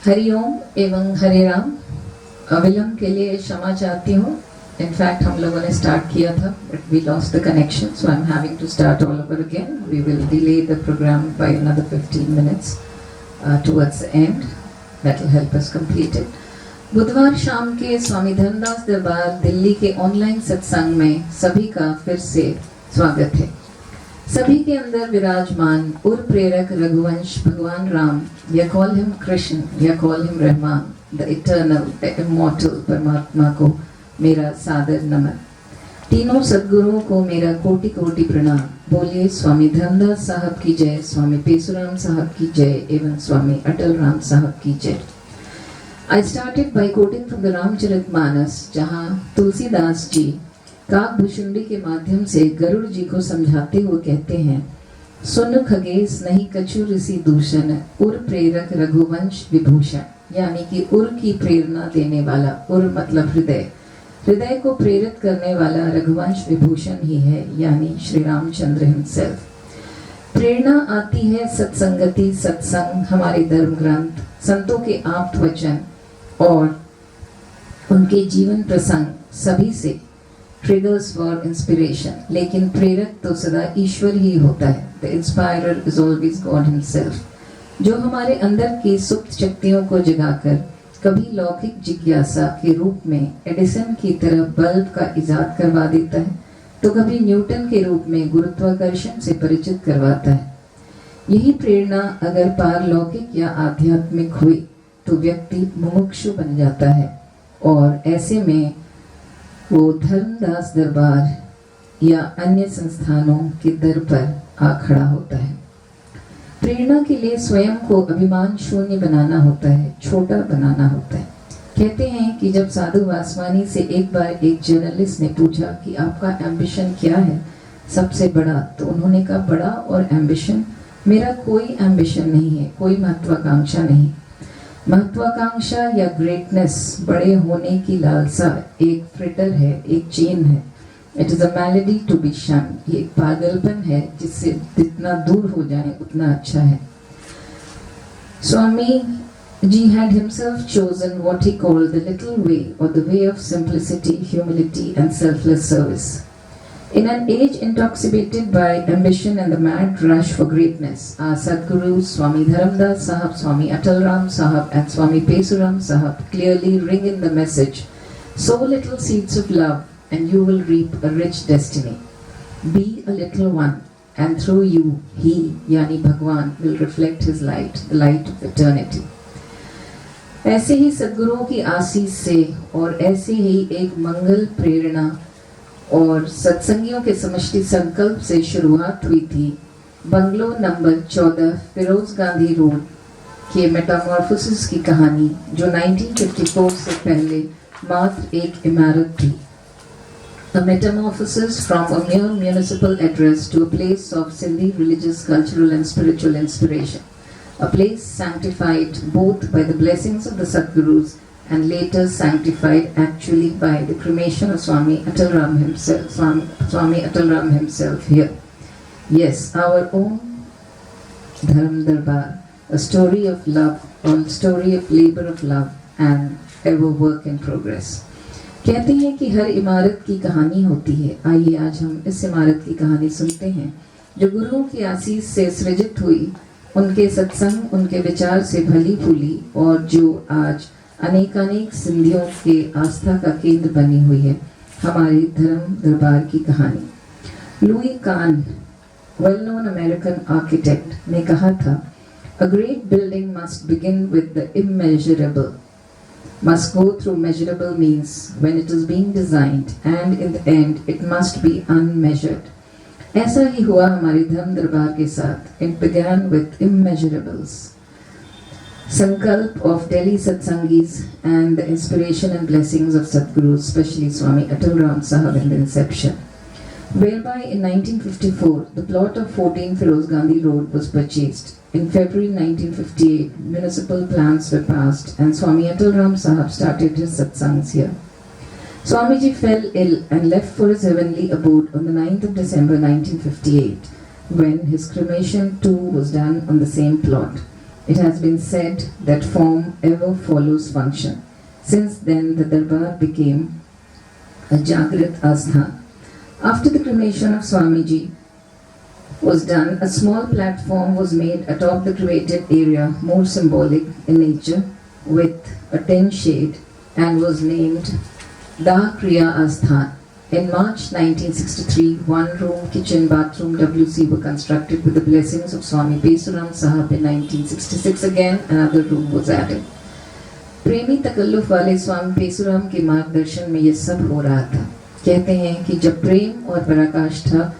हरिओम एवं हरे राम। विलंब के लिए क्षमा चाहती हूँ। इनफैक्ट हम लोगों ने स्टार्ट किया था but we lost the connection, so I am having to start all over again. We will delay the programme by another 15 minutes towards the end. That will help us complete it. बुधवार शाम के स्वामी धर्मदास दरबार दिल्ली के online सत्संग में सभी का फिर से स्वागत है. सभी के अंदर विराजमान उर प्रेरक रघुवंश भगवान राम, या कॉल हिम कृष्ण या call him Rahman, the eternal the immortal परमात्मा को मेरा सादर नमन. तीनों सद्गुरुओं को मेरा कोटि कोटि प्रणाम. बोलिए स्वामी धर्मदास साहब की जय, स्वामी पेसुराम साहब की जय एवं स्वामी अटल राम साहब की जय. I started by quoting from the Ramcharitmanas, जहाँ तुलसीदास जी काकभूषुंडी के माध्यम से गरुड़ जी को समझाते हुए कहते हैं, सुन खगेश नहीं कछु ऋषि दूषण, उर प्रेरक रघुवंश विभूषण. यानी कि उर की प्रेरणा देने वाला, उर मतलब हृदय, हृदय को प्रेरित करने वाला रघुवंश विभूषण ही है, यानी श्री रामचंद्र हिमसेल्फ. प्रेरणा आती है सत्संगति, सत्संग, हमारे धर्म ग्रंथ, संतों के आप्त वचन और उनके जीवन प्रसंग सभी से ट्रिगर्स फॉर इंस्पिरेशन. लेकिन प्रेरक तो सदा ईश्वर ही होता है. The inspirer is always God himself, जो हमारे अंदर की सुप्त शक्तियों को जगाकर कभी लौकिक जिज्ञासा के रूप में एडिसन की तरह बल्ब का इजाद करवा देता है, तो कभी न्यूटन के रूप में गुरुत्वाकर्षण से परिचित करवाता है. यही प्रेरणा अगर पारलौकिक या आध्यात्मिक हुई तो व्यक्ति मुमुक्षु बन जाता है, और ऐसे में वो धर्मदास दरबार या अन्य संस्थानों के दर पर आ खड़ा होता है. प्रेरणा के लिए स्वयं को अभिमान शून्य बनाना होता है, छोटा बनाना होता है. कहते हैं कि जब साधु वासवानी से एक बार एक जर्नलिस्ट ने पूछा कि आपका एम्बिशन क्या है सबसे बड़ा, तो उन्होंने कहा बड़ा और एम्बिशन, मेरा कोई एम्बिशन नहीं है, कोई महत्वाकांक्षा नहीं. महत्वाकांक्षा या ग्रेटनेस, बड़े होने की लालसा एक फ्रिटर है, एक चेन है. It is a malady to be shun. ये एक पागलपन है जिससे जितना दूर हो जाए उतना अच्छा है. Swami ji had himself chosen what he called the little way, or the way of simplicity, humility and selfless service. In an age intoxicated by ambition and the mad rush for greatness, our Sadgurus Swami Dharamdas Sahab, Swami Atal Ram Sahab and Swami Pesuram Sahab clearly ring in the message, sow little seeds of love and you will reap a rich destiny. Be a little one and through you, he, yani Bhagwan, will reflect his light, the light of eternity. ऐसे ही सद्गुरुओं की आशीष से और ऐसे ही एक मंगल प्रेरणा और सत्संगियों के समष्टि संकल्प से शुरुआत हुई थी bungalow number 14 Feroze Gandhi road के मेटामॉर्फोसिस की कहानी, जो 1954 से पहले मात्र एक इमारत थी. A metamorphosis from a mere municipal address to a place of Sindhi religious, cultural and spiritual inspiration. A place sanctified both by the blessings of the Sadgurus and later sanctified actually by the cremation of Swami Atal Ram himself, Swami Atal Ram himself here. Yes, our own Dharam Darbar, a story of love, or story of labor of love and ever work in progress. कहते हैं कि हर इमारत की कहानी होती है. आइए आज हम इस इमारत की कहानी सुनते हैं, जो गुरुओं की आशीष से सृजित हुई, उनके सत्संग, उनके विचार से भली फूली, और जो आज अनेकानेक सिंधियों के आस्था का केंद्र बनी हुई है, हमारे धर्म दरबार की कहानी. लुई कान, वेल नोन अमेरिकन आर्किटेक्ट, ने कहा था, A great building must begin with the immeasurable, must go through measurable means when it is being designed, and in the end it must be unmeasured. ऐसा ही हुआ हमारे धर्म दरबार के साथ. It began with immeasurables. Sankalp of Delhi Satsangis and the inspiration and blessings of Sadgurus, especially Swami Atal Ram Sahab in the inception, whereby in 1954 the plot of 14 Firoz Gandhi Road was purchased. In February 1958, municipal plans were passed and Swami Atal Ram Sahab started his satsangs here. Swamiji fell ill and left for his heavenly abode on the 9th of December 1958, when his cremation too was done on the same plot. It has been said that form ever follows function. Since then, the Darbar became a Jagrat Asthan. After the cremation of Swamiji was done, a small platform was made atop the cremated area, more symbolic in nature, with a tin shade, and was named Dah Kriya Asthan. In March 1963, one room, kitchen, bathroom, WC were constructed with the blessings of Swami Pesuram Sahab. In 1966 again, another room was added. प्रेमी तकल्लुफ वाले स्वामी पेसुराम के मार्गदर्शन में ये सब हो रहा था। कहते हैं कि जब प्रेम और पराकाष्ठा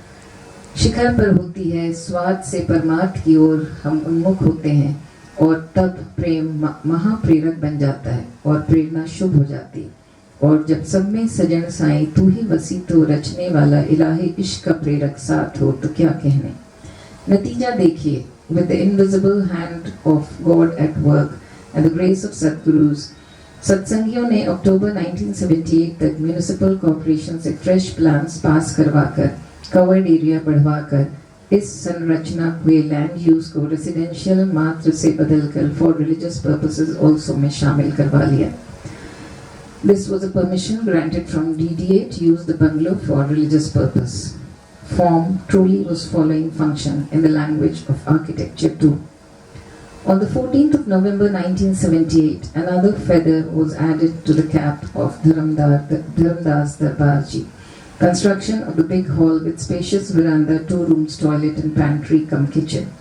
शिखर पर होती है, स्वाद से परमार्थ की ओर हम उन्मुख होते हैं, और तब प्रेम महाप्रेरक बन जाता है और प्रेरणा शुभ हो जाती है। और जब सब में सजन साईं तू ही वसी तो रचने वाला इलाही इश्क का प्रेरक साथ हो तो क्या कहने। नतीजा देखिए, with the invisible hand of God at work and the grace of Sadgurus, सत्संगियों ने अक्टूबर 1978 तक म्यूनिसिपल कॉर्पोरेशन से फ्रेश प्लान्स पास करवाकर कवर्ड एरिया बढ़वाकर इस संरचना के लैंड यूज को रेसिडेंशियल मात्र से बदलकर फॉर रिलीजियस पर्पसेस ऑल्सो में शामिल करवा लिया। This was a permission granted from DDA to use the bungalow for religious purpose. Form truly was following function in the language of architecture too. On the 14th of November 1978, another feather was added to the cap of Dharamdas Darbarji. Construction of the big hall with spacious veranda, 2 rooms, toilet and pantry cum kitchen.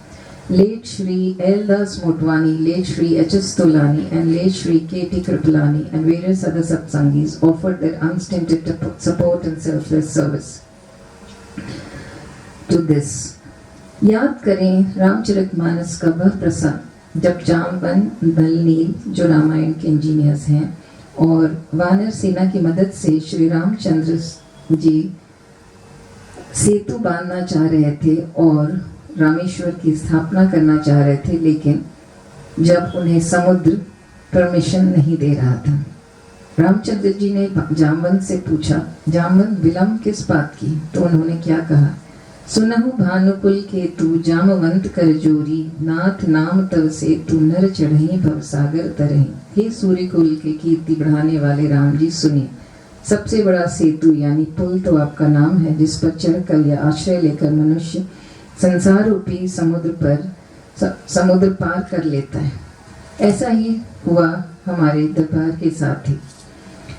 Late Shri L. Das Motwani, late Shri H.S. Tolani and late Shri K.T. Kripalani and various other satsangis offered their unstinted support and selfless service to this. याद करें रामचरितमानस का वह प्रसंग जब जामवन बलनील, जो रामायण के engineers हैं, और वानर सेना की मदद से श्री रामचंद्र जी सेतु बांधना चाह रहे थे और रामेश्वर की स्थापना करना चाह रहे थे, लेकिन जब उन्हें समुद्र परमिशन नहीं दे रहा था। रामचंद्र जी ने जामवंत से पूछा, जामवंत विलंब किस बात की? तो उन्होंने क्या कहा, सुनहु भानुकुल के तू जामवंत कर जोरी, नाथ नाम तव से तू नर चढ़ही भवसागर तरही। हे सूर्य कुल के कीर्ति बढ़ाने वाले राम जी, सुनिए, सबसे बड़ा सेतु यानी पुल तो आपका नाम है, जिस पर चढ़कर या आश्रय लेकर मनुष्य संसार रूपी समुद्र पार कर लेता है। ऐसा ही हुआ हमारे दरबार के साथ ही।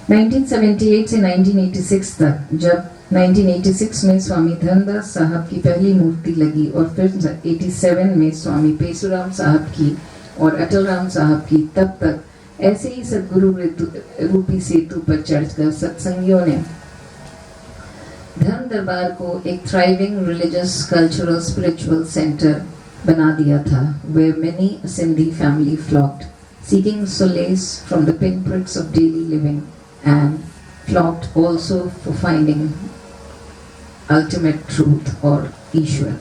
1978 से 1986 तक, जब 1986 में स्वामी धर्मदास साहब की पहली मूर्ति लगी और फिर 87 में स्वामी पेसुराम साहब की और अटल राम साहब की, तब तक ऐसे ही सदगुरु रूपी सेतु पर चढ़कर सत्संगियों ने धर्म दरबार को एक thriving religious cultural spiritual centre बना दिया था, where many a Sindhi family flocked, seeking solace from the pinpricks of daily living, and flocked also for finding ultimate truth or Ishwar.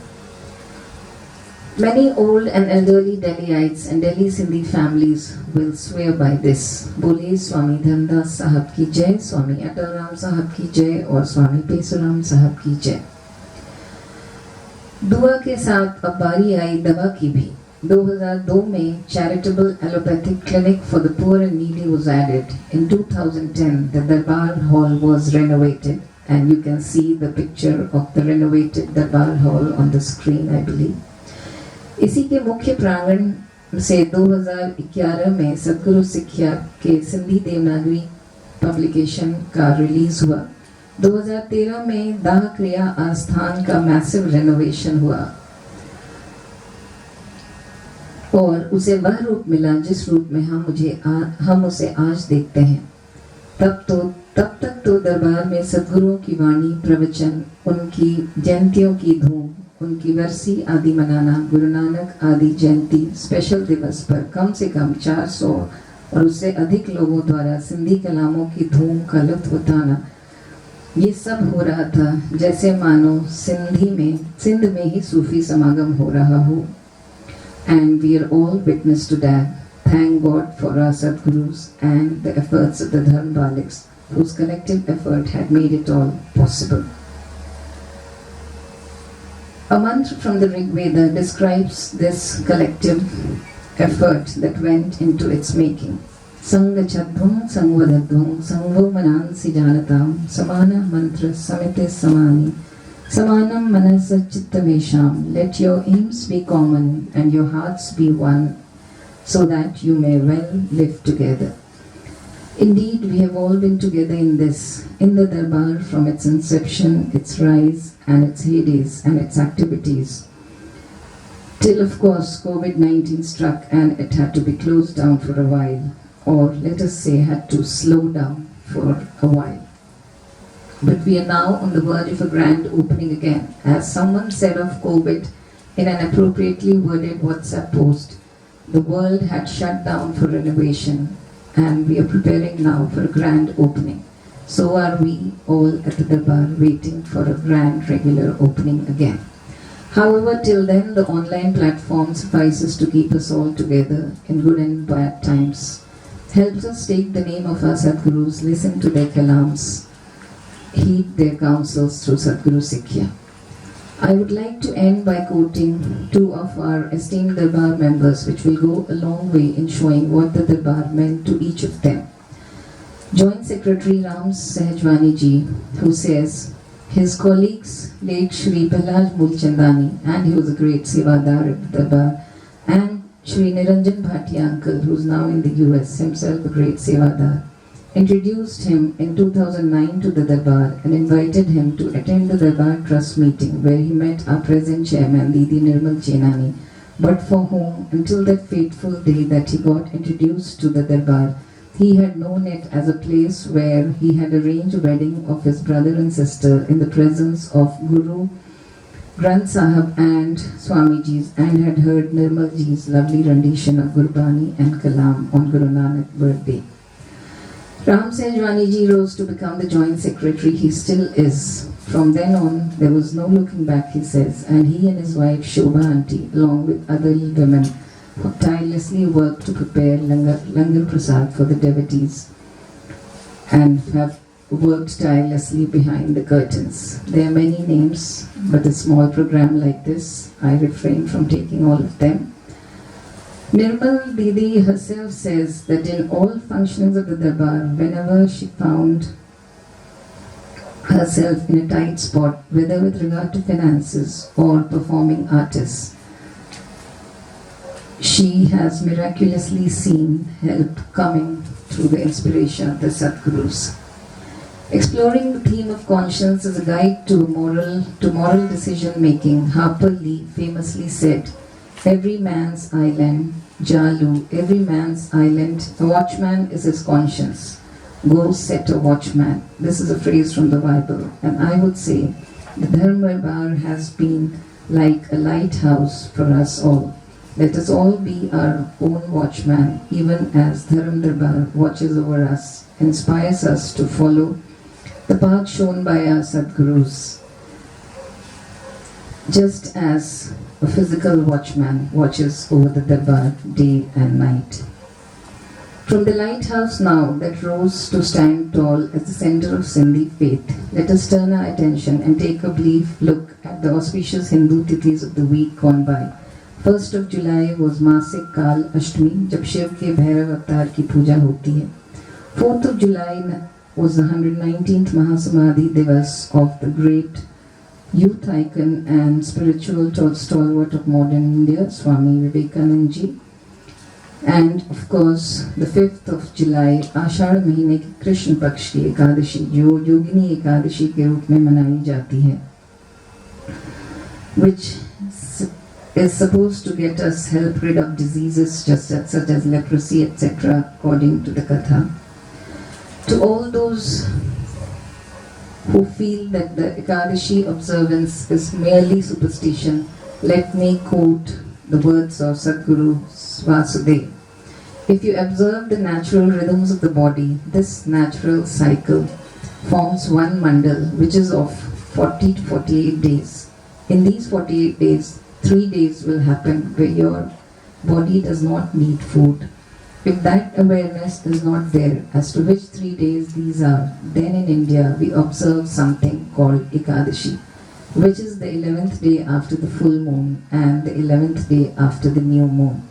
Many old and elderly Delhiites and Delhi Sindhi families will swear by this. बोले स्वामी धर्मदास साहब की जय, स्वामी अटल राम साहब की जय और स्वामी पेसुराम साहब की जय। दुआ के साथ अब बारी आई दवा की भी। 2002 में charitable allopathic clinic for the poor and needy was added. In 2010, the Darbar Hall was renovated, and you can see the picture of the renovated Darbar Hall on the screen, I believe. इसी के मुख्य प्रांगण से 2011 में सदगुरु शिक्षा के Sindhi Devanagari publication का रिलीज हुआ। 2013 में दाह क्रिया आस्थान का मैसिव रेनोवेशन हुआ और उसे वह रूप मिला जिस रूप में हम उसे आज देखते हैं। तब तक तो दरबार में सदगुरुओं की वाणी, प्रवचन, उनकी जयंतियों की धूम, उनकी वर्सी आदि मनाना, गुरु नानक आदि जयंती स्पेशल दिवस पर कम से कम 400 और उससे अधिक लोगों द्वारा सिंधी कलामों की धूम का लुत्फ उठाना, ये सब हो रहा था जैसे मानो सिंध में ही सूफी समागम हो रहा हो। And we are all witness to that. Thank God for our Sadgurus and the efforts of the Dharmbaliks, whose collective effort had made it all possible. A mantra from the Rig Veda describes this collective effort that went into its making. Sangachadvam Sangvadadvam Sangvo Manansi Janatam Samana Mantra Samite Samani Samanam Manasa Chittavesham. Let your aims be common and your hearts be one, so that you may well live together. Indeed, we have all been together in this, in the Darbar, from its inception, its rise, and its heydays, and its activities, till of course COVID-19 struck and it had to be closed down for a while, or let us say had to slow down for a while. But we are now on the verge of a grand opening again. As someone said of COVID in an appropriately worded WhatsApp post, the world had shut down for renovation, and we are preparing now for a grand opening. So are we all at the Darbar, waiting for a grand regular opening again. However, till then, the online platform suffices to keep us all together in good and bad times. Helps us take the name of our Sadgurus, listen to their kalams, heed their counsels through Sadguru Sikhya. I would like to end by quoting two of our esteemed Darbar members, which will go a long way in showing what the Darbar meant to each of them. Joint Secretary Ram Sahajwani ji, who says, his colleagues, late Shri Prahlad Mulchandani, and he was a great Sevadar at the Darbar, and Shri Niranjan Bhatia uncle, who is now in the US, himself a great Sevadar, introduced him in 2009 to the Darbar and invited him to attend the Darbar Trust meeting, where he met our present chairman, Didi Nirmal Chenani, but for whom, until that fateful day that he got introduced to the Darbar, he had known it as a place where he had arranged a wedding of his brother and sister in the presence of Guru Granth Sahib and Swamiji's, and had heard Nirmal ji's lovely rendition of Gurbani and Kalam on Guru Nanak's birthday. Ram Sahajwani ji rose to become the Joint Secretary. He still is. From then on, there was no looking back, he says, and he and his wife Shobha Aunty, along with other women, tirelessly worked to prepare Langar Prasad for the devotees and have worked tirelessly behind the curtains. There are many names, but a small program like this, I refrain from taking all of them. Nirmal Didi herself says that in all functions of the Darbar, whenever she found herself in a tight spot, whether with regard to finances or performing artists, she has miraculously seen help coming through the inspiration of the Sadgurus. Exploring the theme of conscience as a guide to moral decision making, Harper Lee famously said, "Every man's island, Jalu, every man's island, a watchman is his conscience. Go set a watchman." This is a phrase from the Bible, and I would say the Darbar has been like a lighthouse for us all. Let us all be our own watchman, even as Dharamdas watches over us, inspires us to follow the path shown by our Sadgurus, just as a physical watchman watches over the Darbar day and night. From the lighthouse now that rose to stand tall as the center of Sindhi faith, let us turn our attention and take a brief look at the auspicious Hindu tithis of the week gone by. 1st of July was Masik Kal Ashtami, जब शिव के भैरव अवतार की पूजा होती है. 4th of July was the 119th Mahasamadhi Divas of the great youth icon and spiritual stalwart of modern India, Swami Vivekanand ji. And of course, the 5th of July, आषाढ़ महीने की कृष्ण पक्ष की एकादशी, जो योगिनी एकादशी के रूप में मनाई जाती है, which is supposed to get us help rid of diseases such as leprosy, etc., according to the Katha. To all those who feel that the Ekadashi observance is merely superstition, let me quote the words of Sadguru Vasudev. If you observe the natural rhythms of the body, this natural cycle forms one mandal, which is of 40 to 48 days. In these 48 days, 3 days will happen where your body does not need food. If that awareness is not there as to which 3 days these are, then in India we observe something called Ekadashi, which is the 11th day after the full moon and the 11th day after the new moon.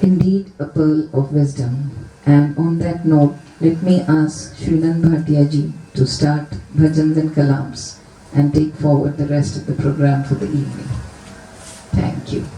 Indeed, a pearl of wisdom. And on that note, let me ask Srinand Bhatia ji to start bhajans and kalams and take forward the rest of the program for the evening. Thank you.